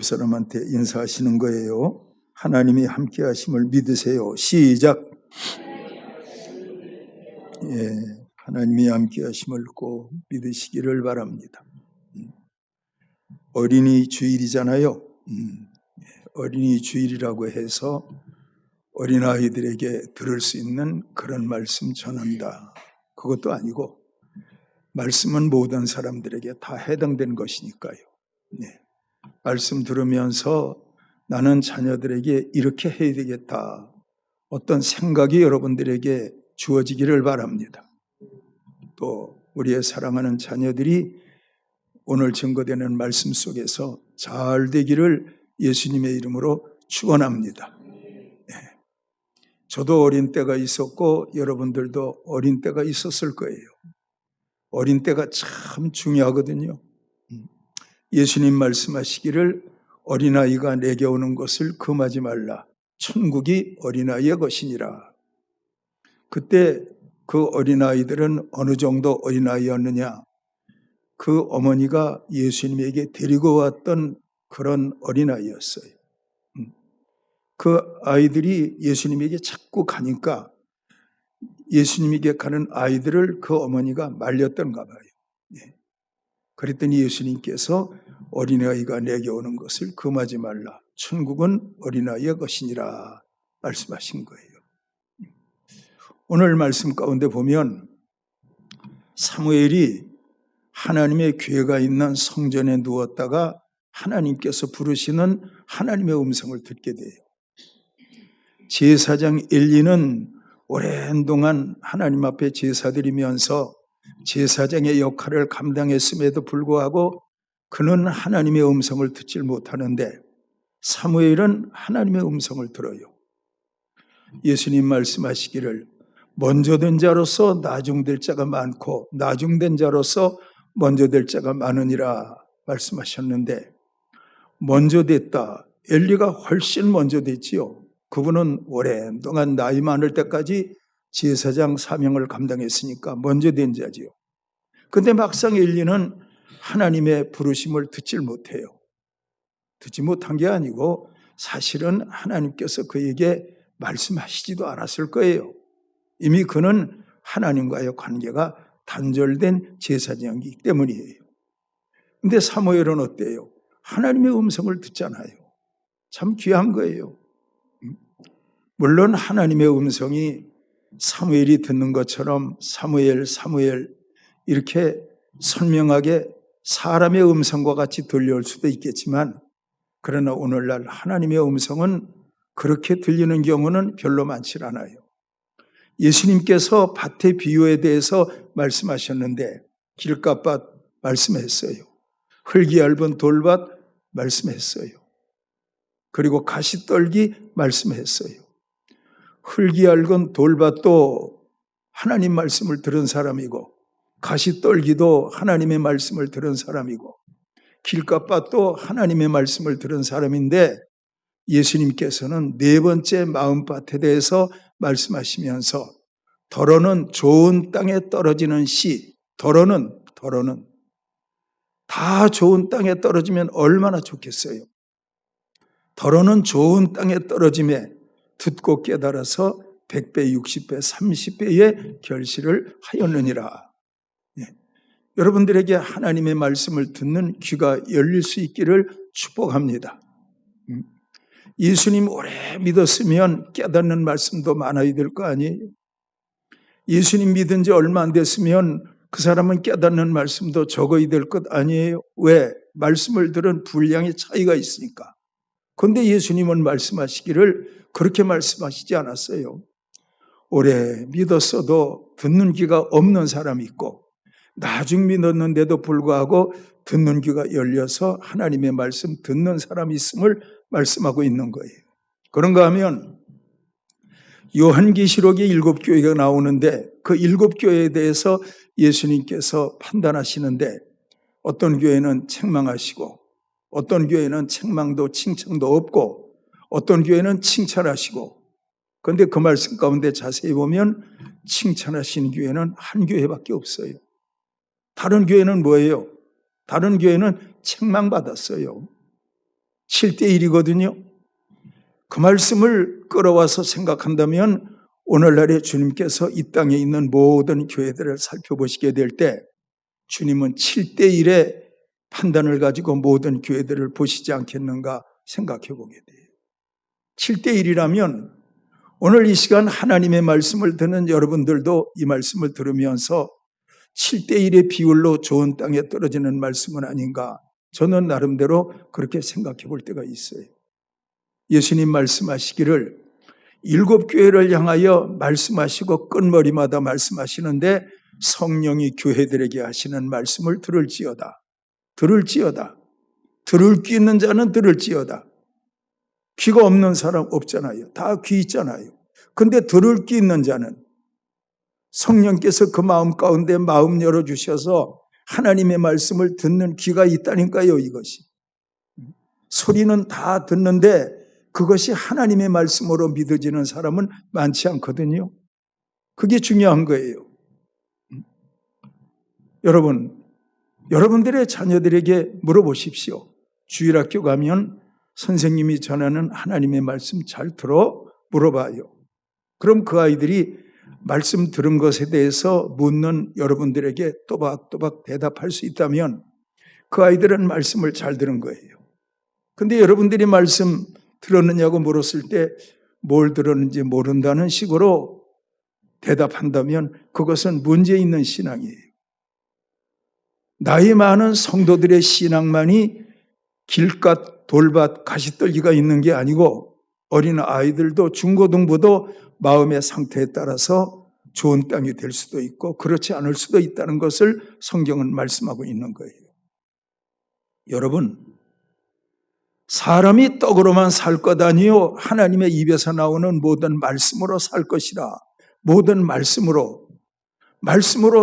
옆 사람한테 인사하시는 거예요. 하나님이 함께 하심을 믿으세요. 시작. 하나님이 함께 하심을 꼭 믿으시기를 바랍니다. 어린이 주일이잖아요. 어린이 주일이라고 해서 어린아이들에게 들을 수 있는 그런 말씀 전한다. 그것도 아니고 말씀은 모든 사람들에게 다 해당되는 것이니까요. 말씀 들으면서 나는 자녀들에게 이렇게 해야 되겠다. 어떤 생각이 여러분들에게 주어지기를 바랍니다. 또 우리의 사랑하는 자녀들이 오늘 증거되는 말씀 속에서 잘 되기를 예수님의 이름으로 축원합니다. 저도 어린 때가 있었고 여러분들도 어린 때가 있었을 거예요. 어린 때가 참 중요하거든요. 예수님 말씀하시기를 어린아이가 내게 오는 것을 금하지 말라. 천국이 어린아이의 것이니라. 그때 그 어린아이들은 어느 정도 어린아이였느냐? 그 어머니가 예수님에게 데리고 왔던 그런 어린아이였어요. 그 아이들이 예수님에게 자꾸 가니까 예수님에게 가는 아이들을 그 어머니가 말렸던가 봐요. 그랬더니 예수님께서 어린아이가 내게 오는 것을 금하지 말라. 천국은 어린아이의 것이니라 말씀하신 거예요. 오늘 말씀 가운데 보면 사무엘이 하나님의 괴가 있는 성전에 누웠다가 하나님께서 부르시는 하나님의 음성을 듣게 돼요. 제사장 엘리는 오랜 동안 하나님 앞에 제사드리면서 제사장의 역할을 감당했음에도 불구하고 그는 하나님의 음성을 듣질 못하는데 사무엘은 하나님의 음성을 들어요. 예수님 말씀하시기를 먼저 된 자로서 나중될 자가 많고 나중된 자로서 먼저 될 자가 많으니라 말씀하셨는데 먼저 됐다. 엘리가 훨씬 먼저 됐지요. 그분은 오랜 동안 나이 많을 때까지 제사장 사명을 감당했으니까 먼저 된 자지요. 근데 막상 엘리는 하나님의 부르심을 듣질 못해요. 듣지 못한 게 아니고 사실은 하나님께서 그에게 말씀하시지도 않았을 거예요. 이미 그는 하나님과의 관계가 단절된 제사장이기 때문이에요. 근데 사무엘은 어때요? 하나님의 음성을 듣잖아요. 참 귀한 거예요. 물론 하나님의 음성이 사무엘이 듣는 것처럼 사무엘 이렇게 선명하게 사람의 음성과 같이 들려올 수도 있겠지만 그러나 오늘날 하나님의 음성은 그렇게 들리는 경우는 별로 많지 않아요. 예수님께서 밭의 비유에 대해서 말씀하셨는데 길갓밭 말씀했어요. 흙이 얇은 돌밭 말씀했어요. 그리고 가시떨기 말씀했어요. 흙이 얇은 돌밭도 하나님 말씀을 들은 사람이고 가시떨기도 하나님의 말씀을 들은 사람이고 길갓밭도 하나님의 말씀을 들은 사람인데 예수님께서는 네 번째 마음밭에 대해서 말씀하시면서 더러는 좋은 땅에 떨어지는 씨, 더러는 다 좋은 땅에 떨어지면 얼마나 좋겠어요. 더러는 좋은 땅에 떨어짐에 듣고 깨달아서 100배, 60배, 30배의 결실을 하였느니라. 여러분들에게 하나님의 말씀을 듣는 귀가 열릴 수 있기를 축복합니다. 예수님 오래 믿었으면 깨닫는 말씀도 많아야 될 거 아니에요? 예수님 믿은 지 얼마 안 됐으면 그 사람은 깨닫는 말씀도 적어야 될 것 아니에요? 왜? 말씀을 들은 분량의 차이가 있으니까. 그런데 예수님은 말씀하시기를 그렇게 말씀하시지 않았어요. 오래 믿었어도 듣는 귀가 없는 사람이 있고 나중 믿었는데도 불구하고 듣는 귀가 열려서 하나님의 말씀 듣는 사람이 있음을 말씀하고 있는 거예요. 그런가 하면 요한계시록에 7교회가 나오는데 그 7교회에 대해서 예수님께서 판단하시는데 어떤 교회는 책망하시고 어떤 교회는 책망도 칭찬도 없고 어떤 교회는 칭찬하시고 그런데 그 말씀 가운데 자세히 보면 칭찬하시는 교회는 한 교회밖에 없어요. 다른 교회는 뭐예요? 다른 교회는 책망받았어요. 7대1이거든요. 그 말씀을 끌어와서 생각한다면 오늘날의 주님께서 이 땅에 있는 모든 교회들을 살펴보시게 될 때 주님은 7대1의 판단을 가지고 모든 교회들을 보시지 않겠는가 생각해 보게 돼요. 7대1이라면 오늘 이 시간 하나님의 말씀을 듣는 여러분들도 이 말씀을 들으면서 7대1의 비율로 좋은 땅에 떨어지는 말씀은 아닌가, 저는 나름대로 그렇게 생각해 볼 때가 있어요. 예수님 말씀하시기를 7교회를 향하여 말씀하시고 끝머리마다 말씀하시는데 성령이 교회들에게 하시는 말씀을 들을지어다. 들을지어다. 들을 귀 있는 자는 들을지어다. 귀가 없는 사람 없잖아요. 다 귀 있잖아요. 근데 들을 귀 있는 자는 성령께서 그 마음 가운데 마음 열어주셔서 하나님의 말씀을 듣는 귀가 있다니까요, 이것이. 소리는 다 듣는데 그것이 하나님의 말씀으로 믿어지는 사람은 많지 않거든요. 그게 중요한 거예요. 여러분, 여러분들의 자녀들에게 물어보십시오. 주일학교 가면 선생님이 전하는 하나님의 말씀 잘 들어? 물어봐요. 그럼 그 아이들이 말씀 들은 것에 대해서 묻는 여러분들에게 또박또박 대답할 수 있다면 그 아이들은 말씀을 잘 들은 거예요. 근데 여러분들이 말씀 들었느냐고 물었을 때 뭘 들었는지 모른다는 식으로 대답한다면 그것은 문제 있는 신앙이에요. 나이 많은 성도들의 신앙만이 길갓, 돌밭, 가시떨기가 있는 게 아니고 어린 아이들도 중고등부도 마음의 상태에 따라서 좋은 땅이 될 수도 있고 그렇지 않을 수도 있다는 것을 성경은 말씀하고 있는 거예요. 여러분, 사람이 떡으로만 살 것 아니요 하나님의 입에서 나오는 모든 말씀으로 살 것이라. 모든 말씀으로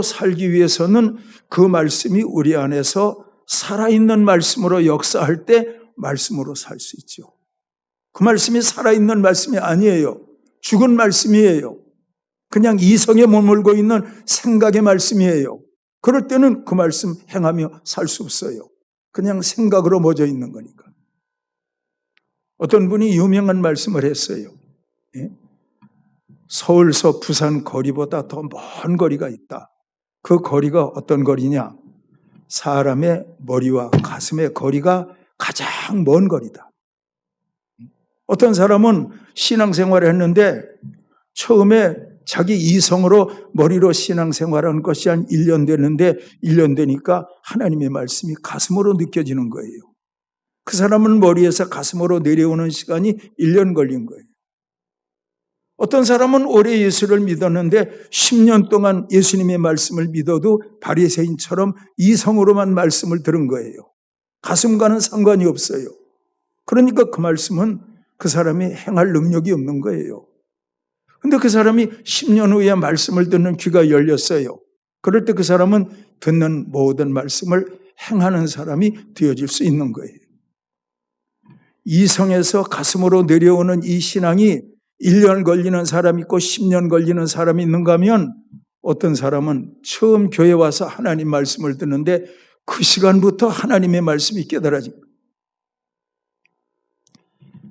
살기 위해서는 그 말씀이 우리 안에서 살아있는 말씀으로 역사할 때 말씀으로 살 수 있죠. 그 말씀이 살아있는 말씀이 아니에요. 죽은 말씀이에요. 그냥 이성에 머물고 있는 생각의 말씀이에요. 그럴 때는 그 말씀 행하며 살 수 없어요. 그냥 생각으로 멎어 있는 거니까. 어떤 분이 유명한 말씀을 했어요. 서울서 부산 거리보다 더 먼 거리가 있다. 그 거리가 어떤 거리냐? 사람의 머리와 가슴의 거리가 가장 먼 거리다. 어떤 사람은 신앙생활을 했는데 처음에 자기 이성으로 머리로 신앙생활한 것이 한 1년 됐는데 1년 되니까 하나님의 말씀이 가슴으로 느껴지는 거예요. 그 사람은 머리에서 가슴으로 내려오는 시간이 1년 걸린 거예요. 어떤 사람은 오래 예수를 믿었는데 10년 동안 예수님의 말씀을 믿어도 바리새인처럼 이성으로만 말씀을 들은 거예요. 가슴과는 상관이 없어요. 그러니까 그 말씀은 그 사람이 행할 능력이 없는 거예요. 근데 그 사람이 10년 후에 말씀을 듣는 귀가 열렸어요. 그럴 때 그 사람은 듣는 모든 말씀을 행하는 사람이 되어질 수 있는 거예요. 이성에서 가슴으로 내려오는 이 신앙이 1년 걸리는 사람이 있고 10년 걸리는 사람이 있는가 하면 어떤 사람은 처음 교회 와서 하나님 말씀을 듣는데 그 시간부터 하나님의 말씀이 깨달아집니다.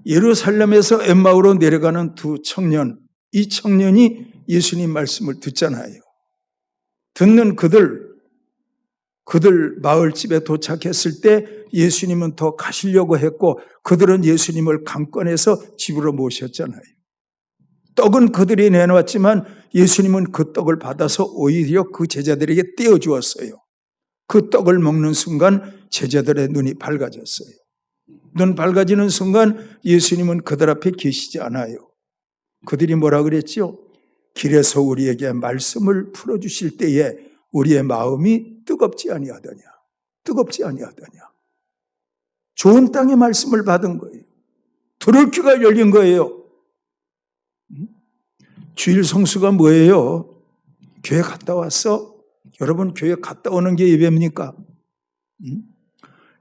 예루살렘에서 엠마오로 내려가는 두 청년, 이 청년이 예수님 말씀을 듣잖아요. 듣는 그들 마을집에 도착했을 때 예수님은 더 가시려고 했고 그들은 예수님을 강권해서 집으로 모셨잖아요. 떡은 그들이 내놓았지만 예수님은 그 떡을 받아서 오히려 그 제자들에게 떼어주었어요. 그 떡을 먹는 순간 제자들의 눈이 밝아졌어요. 눈 밝아지는 순간 예수님은 그들 앞에 계시지 않아요. 그들이 뭐라 그랬지요? 길에서 우리에게 말씀을 풀어주실 때에 우리의 마음이 뜨겁지 아니하더냐. 뜨겁지 아니하더냐. 좋은 땅의 말씀을 받은 거예요. 들을 귀가 열린 거예요. 주일 성수가 뭐예요? 교회 갔다 왔어? 여러분 교회 갔다 오는 게 예배입니까?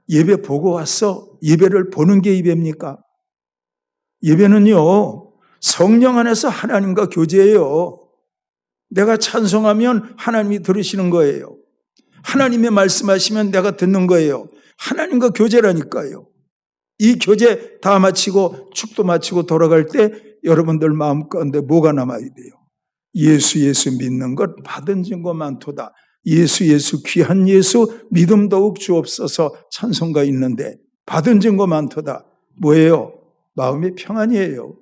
예배 보고 왔어? 예배를 보는 게 예배입니까? 예배는요, 성령 안에서 하나님과 교제예요. 내가 찬송하면 하나님이 들으시는 거예요. 하나님의 말씀하시면 내가 듣는 거예요. 하나님과 교제라니까요. 이 교제 다 마치고 축도 마치고 돌아갈 때 여러분들 마음 가운데 뭐가 남아야 돼요? 예수 믿는 것 받은 증거 많도다. 예수 귀한 예수 믿음 더욱 주옵소서 찬송가 있는데 받은 증거 많도다. 뭐예요? 마음의 평안이에요.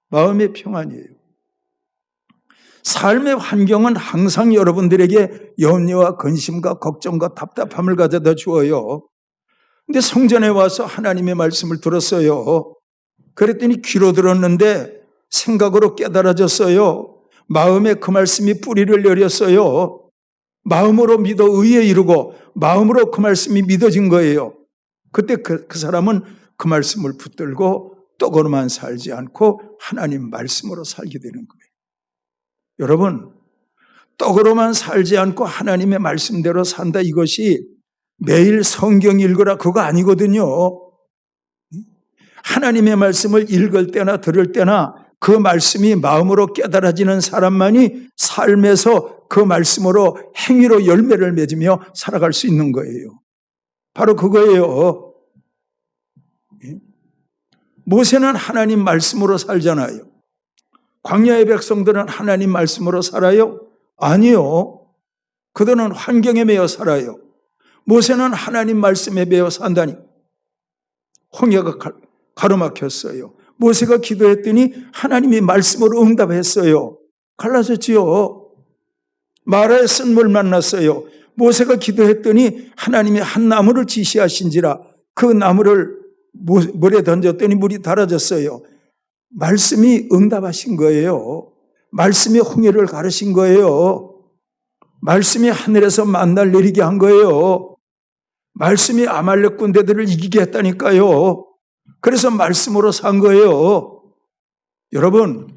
마음의 평안이에요. 삶의 환경은 항상 여러분들에게 염려와 근심과 걱정과 답답함을 가져다 주어요. 근데 성전에 와서 하나님의 말씀을 들었어요. 그랬더니 귀로 들었는데 생각으로 깨달아졌어요. 마음에 그 말씀이 뿌리를 내렸어요. 마음으로 믿어 의에 이르고 마음으로 그 말씀이 믿어진 거예요. 그때 그 사람은 그 말씀을 붙들고 떡으로만 살지 않고 하나님 말씀으로 살게 되는 거예요. 여러분, 떡으로만 살지 않고 하나님의 말씀대로 산다, 이것이 매일 성경 읽으라 그거 아니거든요. 하나님의 말씀을 읽을 때나 들을 때나 그 말씀이 마음으로 깨달아지는 사람만이 삶에서 그 말씀으로 행위로 열매를 맺으며 살아갈 수 있는 거예요. 바로 그거예요. 모세는 하나님 말씀으로 살잖아요. 광야의 백성들은 하나님 말씀으로 살아요? 아니요. 그들은 환경에 매여 살아요. 모세는 하나님 말씀에 매여 산다니. 홍해가 가로막혔어요. 모세가 기도했더니 하나님이 말씀으로 응답했어요. 갈라졌지요. 마라의 쓴물 만났어요. 모세가 기도했더니 하나님이 한 나무를 지시하신지라 그 나무를 물에 던졌더니 물이 달아졌어요. 말씀이 응답하신 거예요. 말씀이 홍해를 가르신 거예요. 말씀이 하늘에서 만날 내리게 한 거예요. 말씀이 아말렉 군대들을 이기게 했다니까요. 그래서 말씀으로 산 거예요. 여러분,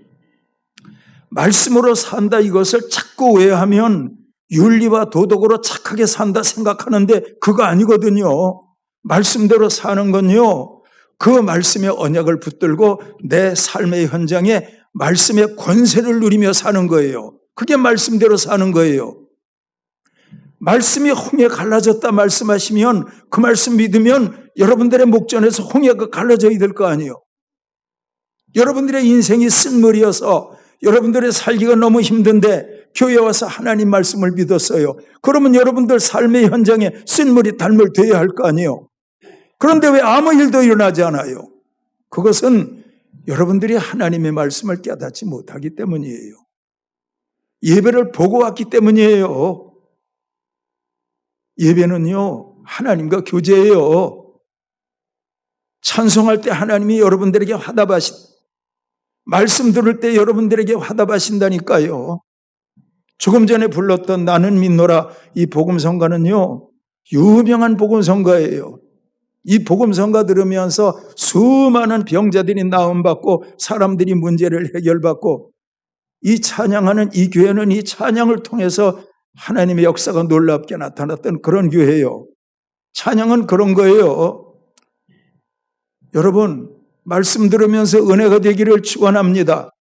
말씀으로 산다 이것을 자꾸 오해하면 윤리와 도덕으로 착하게 산다 생각하는데 그거 아니거든요. 말씀대로 사는 건요, 그 말씀의 언약을 붙들고 내 삶의 현장에 말씀의 권세를 누리며 사는 거예요. 그게 말씀대로 사는 거예요. 말씀이 홍해 갈라졌다 말씀하시면 그 말씀 믿으면 여러분들의 목전에서 홍해가 갈라져야 될 거 아니에요. 여러분들의 인생이 쓴물이어서 여러분들의 살기가 너무 힘든데 교회 와서 하나님 말씀을 믿었어요. 그러면 여러분들 삶의 현장에 쓴물이 달물되어야 할 거 아니에요. 그런데 왜 아무 일도 일어나지 않아요? 그것은 여러분들이 하나님의 말씀을 깨닫지 못하기 때문이에요. 예배를 보고 왔기 때문이에요. 예배는요, 하나님과 교제예요. 찬송할 때 하나님이 여러분들에게 말씀 들을 때 여러분들에게 화답하신다니까요. 조금 전에 불렀던 나는 믿노라 이 복음성가는요, 유명한 복음성가예요. 이 복음성가 들으면서 수많은 병자들이 나음받고 사람들이 문제를 해결받고 이 찬양하는 이 교회는 이 찬양을 통해서 하나님의 역사가 놀랍게 나타났던 그런 교회예요. 찬양은 그런 거예요. 여러분, 말씀 들으면서 은혜가 되기를 축원합니다.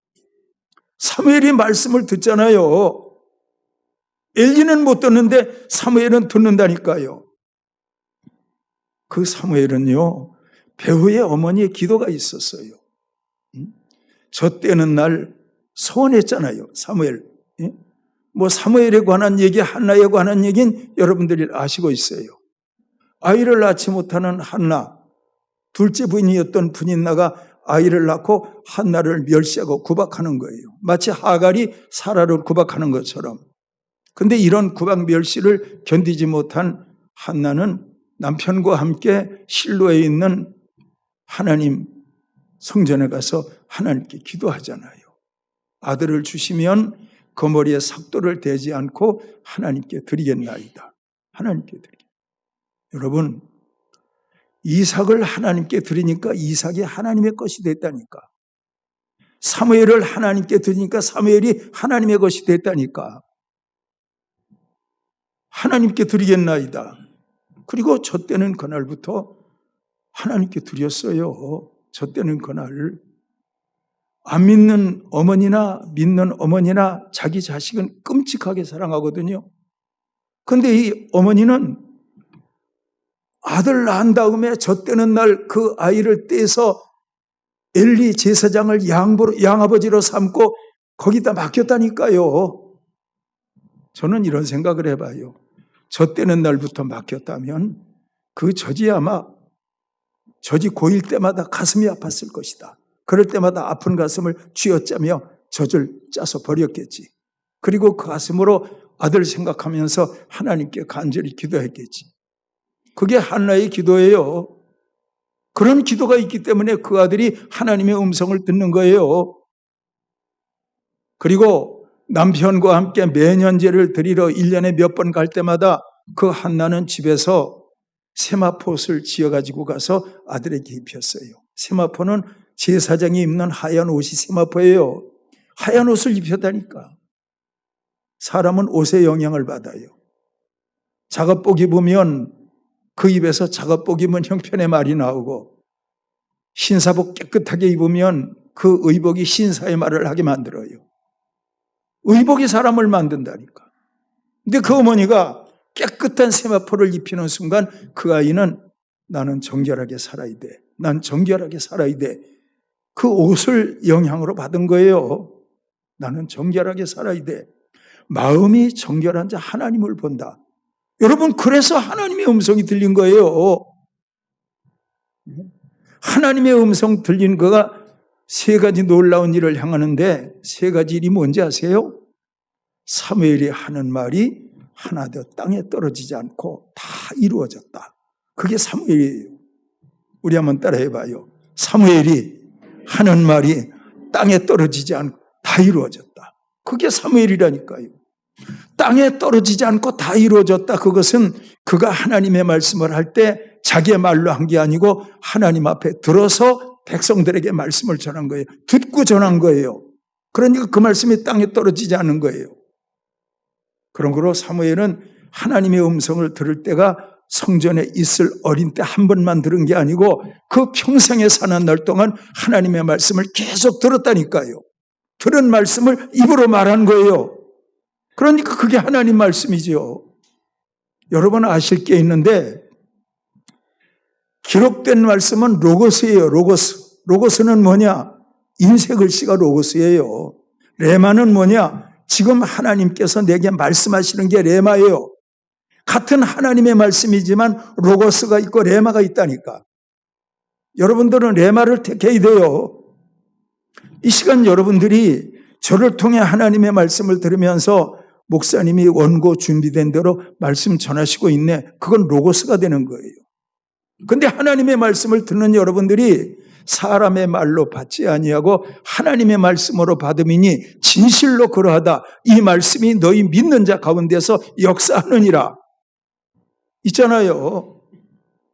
사무엘이 말씀을 듣잖아요. 엘리는 못 듣는데 사무엘은 듣는다니까요. 그 사무엘은요, 배후의 어머니의 기도가 있었어요. 저 때는 날 소원했잖아요, 사무엘. 뭐 사무엘에 관한 얘기, 한나에 관한 얘기는 여러분들이 아시고 있어요. 아이를 낳지 못하는 한나, 둘째 부인이었던 분인나가 아이를 낳고 한나를 멸시하고 구박하는 거예요. 마치 하갈이 사라를 구박하는 것처럼. 근데 이런 구박 멸시를 견디지 못한 한나는 남편과 함께 실로에 있는 하나님 성전에 가서 하나님께 기도하잖아요. 아들을 주시면 그 머리에 삭도를 대지 않고 하나님께 드리겠나이다. 하나님께 드리겠다. 여러분, 이삭을 하나님께 드리니까 이삭이 하나님의 것이 됐다니까. 사무엘을 하나님께 드리니까 사무엘이 하나님의 것이 됐다니까. 하나님께 드리겠나이다. 그리고 저 때는 그날부터 하나님께 드렸어요. 저 때는 그날. 안 믿는 어머니나 믿는 어머니나 자기 자식은 끔찍하게 사랑하거든요. 그런데 이 어머니는 아들 낳은 다음에 젖되는 날 그 아이를 떼서 엘리 제사장을 양아버지로 삼고 거기다 맡겼다니까요. 저는 이런 생각을 해봐요. 젖되는 날부터 맡겼다면 그 젖이 아마 젖이 고일 때마다 가슴이 아팠을 것이다. 그럴 때마다 아픈 가슴을 쥐어짜며 젖을 짜서 버렸겠지. 그리고 그 가슴으로 아들 생각하면서 하나님께 간절히 기도했겠지. 그게 한나의 기도예요. 그런 기도가 있기 때문에 그 아들이 하나님의 음성을 듣는 거예요. 그리고 남편과 함께 매년제를 드리러 1년에 몇 번 갈 때마다 그 한나는 집에서 세마포옷을 지어가지고 가서 아들에게 입혔어요. 세마포는 제사장이 입는 하얀 옷이 세마포예요. 하얀 옷을 입혔다니까. 사람은 옷의 영향을 받아요. 작업복 입으면 그 입에서 작업복 입은 형편의 말이 나오고, 신사복 깨끗하게 입으면 그 의복이 신사의 말을 하게 만들어요. 의복이 사람을 만든다니까. 근데 그 어머니가 깨끗한 세마포를 입히는 순간 그 아이는 나는 정결하게 살아야 돼. 난 정결하게 살아야 돼. 그 옷을 영향으로 받은 거예요. 나는 정결하게 살아야 돼. 마음이 정결한 자 하나님을 본다. 여러분, 그래서 하나님의 음성이 들린 거예요. 하나님의 음성 들린 거가 세 가지 놀라운 일을 향하는데, 세 가지 일이 뭔지 아세요? 사무엘이 하는 말이 하나도 땅에 떨어지지 않고 다 이루어졌다. 그게 사무엘이에요. 우리 한번 따라해 봐요. 사무엘이 하는 말이 땅에 떨어지지 않고 다 이루어졌다. 그게 사무엘이라니까요. 땅에 떨어지지 않고 다 이루어졌다. 그것은 그가 하나님의 말씀을 할 때 자기의 말로 한 게 아니고 하나님 앞에 들어서 백성들에게 말씀을 전한 거예요. 듣고 전한 거예요. 그러니까 그 말씀이 땅에 떨어지지 않은 거예요. 그런 거로 사무엘은 하나님의 음성을 들을 때가 성전에 있을 어린 때 한 번만 들은 게 아니고 그 평생에 사는 날 동안 하나님의 말씀을 계속 들었다니까요. 들은 말씀을 입으로 말한 거예요. 그러니까 그게 하나님 말씀이죠. 여러분 아실 게 있는데, 기록된 말씀은 로고스예요. 로고스. 로고스는 뭐냐? 인쇄 글씨가 로고스예요. 레마는 뭐냐? 지금 하나님께서 내게 말씀하시는 게 레마예요. 같은 하나님의 말씀이지만 로고스가 있고 레마가 있다니까. 여러분들은 레마를 택해야 돼요. 이 시간 여러분들이 저를 통해 하나님의 말씀을 들으면서 목사님이 원고 준비된 대로 말씀 전하시고 있네. 그건 로고스가 되는 거예요. 근데 하나님의 말씀을 듣는 여러분들이 사람의 말로 받지 아니하고 하나님의 말씀으로 받음이니 진실로 그러하다. 이 말씀이 너희 믿는 자 가운데서 역사하느니라. 있잖아요.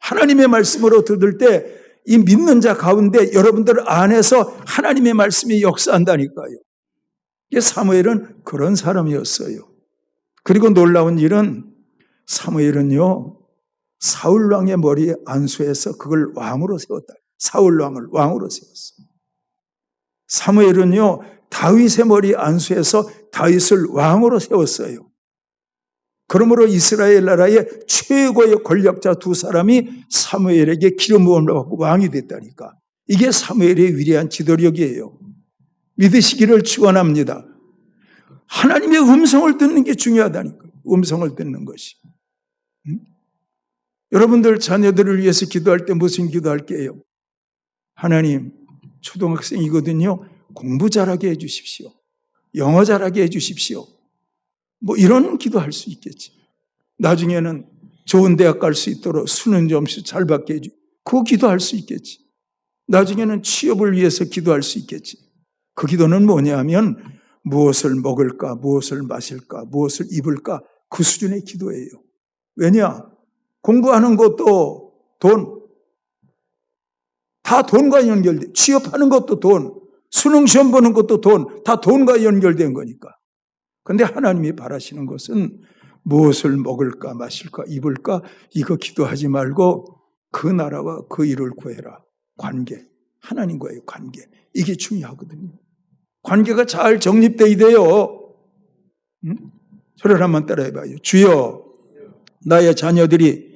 하나님의 말씀으로 들을 때 이 믿는 자 가운데 여러분들 안에서 하나님의 말씀이 역사한다니까요. 사무엘은 그런 사람이었어요. 그리고 놀라운 일은 사무엘은요, 사울왕의 머리에 안수해서 그걸 왕으로 세웠다. 사울왕을 왕으로 세웠어요. 사무엘은요, 다윗의 머리에 안수해서 다윗을 왕으로 세웠어요. 그러므로 이스라엘 나라의 최고의 권력자 두 사람이 사무엘에게 기름 부음을 받고 왕이 됐다니까. 이게 사무엘의 위대한 지도력이에요. 믿으시기를 축원합니다. 하나님의 음성을 듣는 게 중요하다니까. 음성을 듣는 것이. 여러분들 자녀들을 위해서 기도할 때 무슨 기도할게요? 하나님, 초등학생이거든요. 공부 잘하게 해주십시오. 영어 잘하게 해주십시오. 뭐 이런 기도할 수 있겠지. 나중에는 좋은 대학 갈 수 있도록 수능 점수 잘 받게 해주. 그거 기도할 수 있겠지. 나중에는 취업을 위해서 기도할 수 있겠지. 그 기도는 뭐냐 하면 무엇을 먹을까, 무엇을 마실까, 무엇을 입을까 그 수준의 기도예요. 왜냐? 공부하는 것도 돈. 다 돈과 연결돼. 취업하는 것도 돈. 수능 시험 보는 것도 돈. 다 돈과 연결된 거니까. 그런데 하나님이 바라시는 것은 무엇을 먹을까, 마실까, 입을까 이거 기도하지 말고 그 나라와 그 일을 구해라. 관계. 하나님과의 관계. 이게 중요하거든요. 관계가 잘 정립돼야 돼요. 저를 한번 따라해봐요. 주여, 나의 자녀들이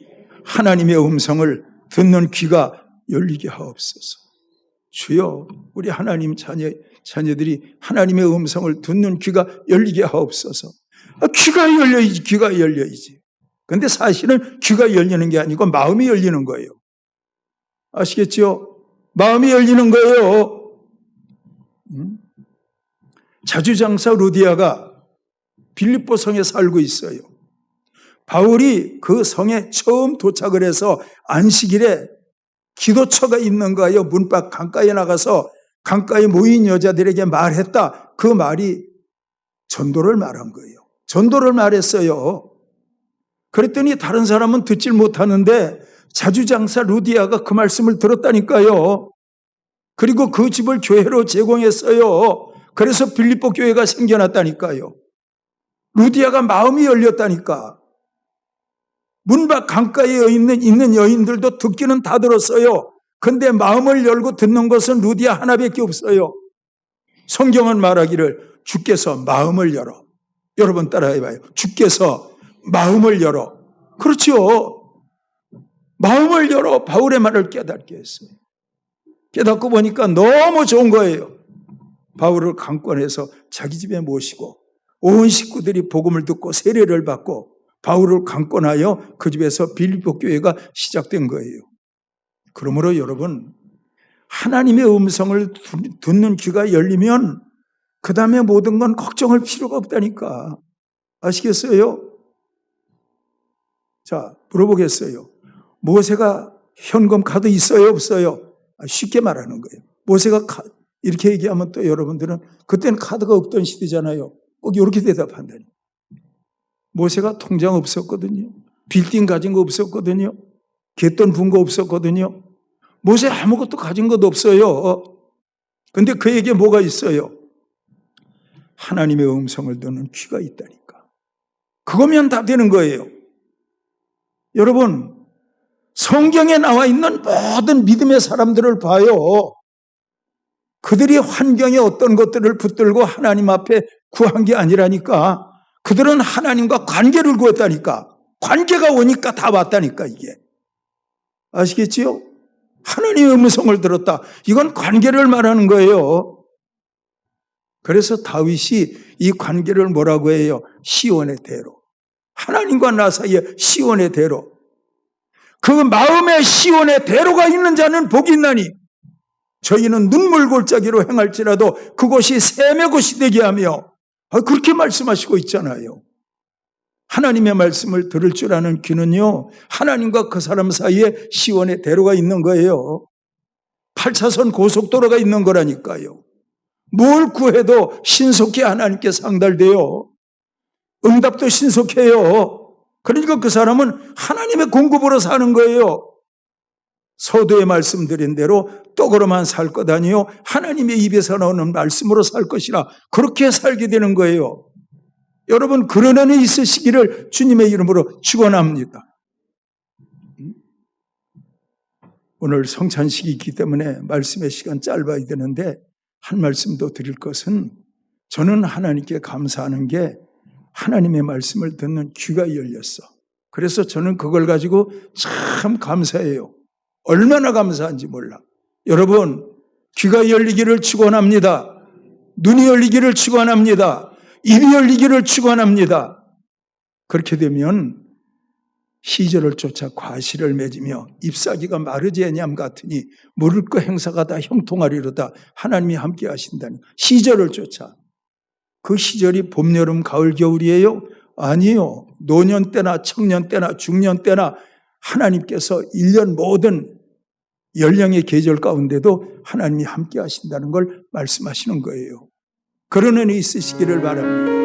하나님의 음성을 듣는 귀가 열리게 하옵소서. 주여, 우리 하나님 자녀들이 하나님의 음성을 듣는 귀가 열리게 하옵소서. 귀가 열려야지, 귀가 열려야지. 근데 사실은 귀가 열리는 게 아니고 마음이 열리는 거예요. 아시겠죠? 마음이 열리는 거예요. 자주장사 루디아가 빌립보 성에 살고 있어요. 바울이 그 성에 처음 도착을 해서 안식일에 기도처가 있는 거예요. 문밖 강가에 나가서 강가에 모인 여자들에게 말했다. 그 말이 전도를 말한 거예요. 전도를 말했어요. 그랬더니 다른 사람은 듣질 못하는데 자주장사 루디아가 그 말씀을 들었다니까요. 그리고 그 집을 교회로 제공했어요. 그래서 빌립보 교회가 생겨났다니까요. 루디아가 마음이 열렸다니까. 문밖 강가에 있는 여인들도 듣기는 다 들었어요. 근데 마음을 열고 듣는 것은 루디아 하나밖에 없어요. 성경은 말하기를 주께서 마음을 열어. 여러분 따라해봐요. 주께서 마음을 열어. 그렇죠. 마음을 열어 바울의 말을 깨닫게 했어요. 깨닫고 보니까 너무 좋은 거예요. 바울을 강권해서 자기 집에 모시고 온 식구들이 복음을 듣고 세례를 받고 바울을 강권하여 그 집에서 빌립보 교회가 시작된 거예요. 그러므로 여러분, 하나님의 음성을 듣는 귀가 열리면 그 다음에 모든 건 걱정할 필요가 없다니까. 아시겠어요? 자, 물어보겠어요. 모세가 현금 카드 있어요, 없어요? 쉽게 말하는 거예요. 모세가 이렇게 얘기하면 또 여러분들은 그때는 카드가 없던 시대잖아요. 꼭 이렇게 대답한다니. 모세가 통장 없었거든요. 빌딩 가진 거 없었거든요. 갯돈 분 거 없었거든요. 모세 아무것도 가진 것도 없어요. 근데 그에게 뭐가 있어요? 하나님의 음성을 듣는 귀가 있다니까. 그거면 다 되는 거예요. 여러분, 성경에 나와 있는 모든 믿음의 사람들을 봐요. 그들이 환경에 어떤 것들을 붙들고 하나님 앞에 구한 게 아니라니까. 그들은 하나님과 관계를 구했다니까. 관계가 오니까 다 왔다니까 이게. 아시겠지요? 하나님의 음성을 들었다. 이건 관계를 말하는 거예요. 그래서 다윗이 이 관계를 뭐라고 해요? 시온의 대로. 하나님과 나 사이에 시온의 대로. 그 마음에 시온의 대로가 있는 자는 복이 있나니 저희는 눈물 골짜기로 행할지라도 그곳이 샘의 곳이 되게 하며 그렇게 말씀하시고 있잖아요. 하나님의 말씀을 들을 줄 아는 귀는요, 하나님과 그 사람 사이에 시온의 대로가 있는 거예요. 8차선 고속도로가 있는 거라니까요. 뭘 구해도 신속히 하나님께 상달돼요. 응답도 신속해요. 그러니까 그 사람은 하나님의 공급으로 사는 거예요. 서두에 말씀드린 대로 떡으로만 살 것 아니요 하나님의 입에서 나오는 말씀으로 살 것이라 그렇게 살게 되는 거예요. 여러분 그런 안에 있으시기를 주님의 이름으로 축원합니다. 오늘 성찬식이 있기 때문에 말씀의 시간 짧아야 되는데 한 말씀 더 드릴 것은 저는 하나님께 감사하는 게 하나님의 말씀을 듣는 귀가 열렸어. 그래서 저는 그걸 가지고 참 감사해요. 얼마나 감사한지 몰라. 여러분 귀가 열리기를 축원합니다. 눈이 열리기를 축원합니다. 입이 열리기를 축원합니다. 그렇게 되면 시절을 쫓아 과실을 맺으며 잎사귀가 마르지 아니함 같으니 물을 거 행사가 다 형통하리로다. 하나님이 함께 하신다니. 시절을 쫓아. 그 시절이 봄, 여름, 가을, 겨울이에요? 아니요. 노년 때나 청년 때나 중년 때나 하나님께서 1년 모든 연령의 계절 가운데도 하나님이 함께 하신다는 걸 말씀하시는 거예요. 그런 은혜 있으시기를 바랍니다.